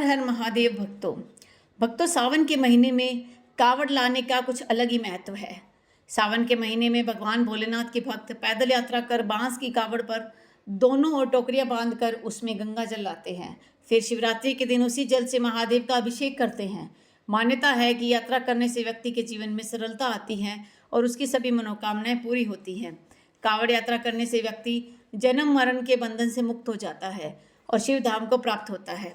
हर हर महादेव भक्तों सावन के महीने में कावड़ लाने का कुछ अलग ही महत्व है। सावन के महीने में भगवान भोलेनाथ के भक्त पैदल यात्रा कर बांस की कावड़ पर दोनों ओर टोकरियां बांधकर उसमें गंगा जल लाते हैं। फिर शिवरात्रि के दिन उसी जल से महादेव का अभिषेक करते हैं। मान्यता है कि यात्रा करने से व्यक्ति के जीवन में सरलता आती है और उसकी सभी मनोकामनाएं पूरी होती हैं। कावड़ यात्रा करने से व्यक्ति जन्म मरण के बंधन से मुक्त हो जाता है और शिव धाम को प्राप्त होता है।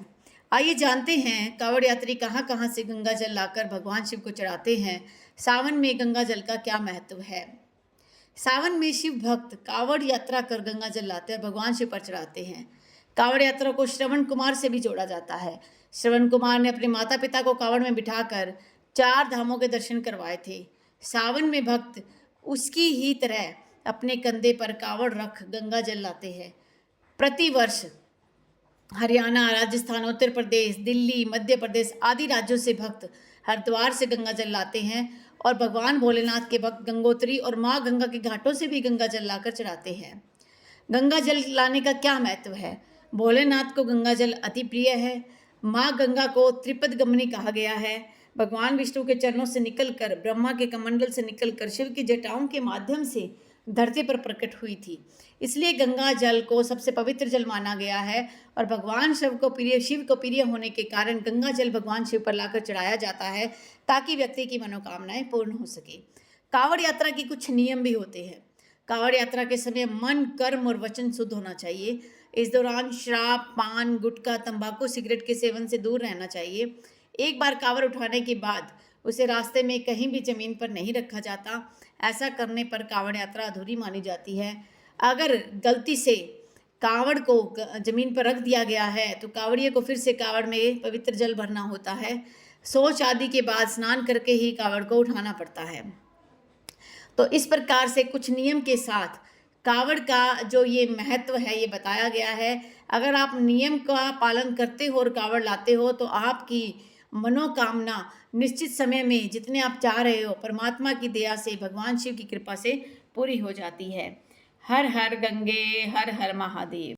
आइए जानते हैं कावड़ यात्री कहाँ कहाँ से गंगा जल लाकर भगवान शिव को चढ़ाते हैं। सावन में गंगा जल का क्या महत्व है। सावन में शिव भक्त कावड़ यात्रा कर गंगा जल लाते हैं, भगवान शिव पर चढ़ाते हैं। कावड़ यात्रा को श्रवण कुमार से भी जोड़ा जाता है। श्रवण कुमार ने अपने माता पिता को कावड़ में बिठाकर 4 धामों के दर्शन करवाए थे। सावन में भक्त उसकी ही तरह अपने कंधे पर कावड़ रख गंगा जल लाते हैं। प्रतिवर्ष हरियाणा, राजस्थान, उत्तर प्रदेश, दिल्ली, मध्य प्रदेश आदि राज्यों से भक्त हरिद्वार से गंगा जल लाते हैं और भगवान भोलेनाथ के भक्त गंगोत्री और माँ गंगा के घाटों से भी गंगा जल लाकर चढ़ाते हैं। गंगा जल लाने का क्या महत्व है। भोलेनाथ को गंगा जल अति प्रिय है। माँ गंगा को त्रिपदगमनी कहा गया है। भगवान विष्णु के चरणों से निकलकर, ब्रह्मा के कमंडल से निकलकर शिव की जटाओं के माध्यम से धरती पर प्रकट हुई थी। इसलिए गंगा जल को सबसे पवित्र जल माना गया है और भगवान शिव को प्रिय होने के कारण गंगा जल भगवान शिव पर लाकर चढ़ाया जाता है ताकि व्यक्ति की मनोकामनाएं पूर्ण हो सके। कावड़ यात्रा की कुछ नियम भी होते हैं। कावड़ यात्रा के समय मन, कर्म और वचन शुद्ध होना चाहिए। इस दौरान शराब, पान, गुटखा, तंबाकू, सिगरेट के सेवन से दूर रहना चाहिए। एक बार कावड़ उठाने के बाद उसे रास्ते में कहीं भी जमीन पर नहीं रखा जाता। ऐसा करने पर कावड़ यात्रा अधूरी मानी जाती है। अगर गलती से कावड़ को जमीन पर रख दिया गया है तो कावड़िए को फिर से कावड़ में पवित्र जल भरना होता है। शौच आदि के बाद स्नान करके ही कावड़ को उठाना पड़ता है। तो इस प्रकार से कुछ नियम के साथ कावड़ का जो ये महत्व है ये बताया गया है। अगर आप नियम का पालन करते हो और कावड़ लाते हो तो आपकी मनोकामना निश्चित समय में जितने आप चाह रहे हो परमात्मा की दया से, भगवान शिव की कृपा से पूरी हो जाती है। हर हर गंगे, हर हर महादेव।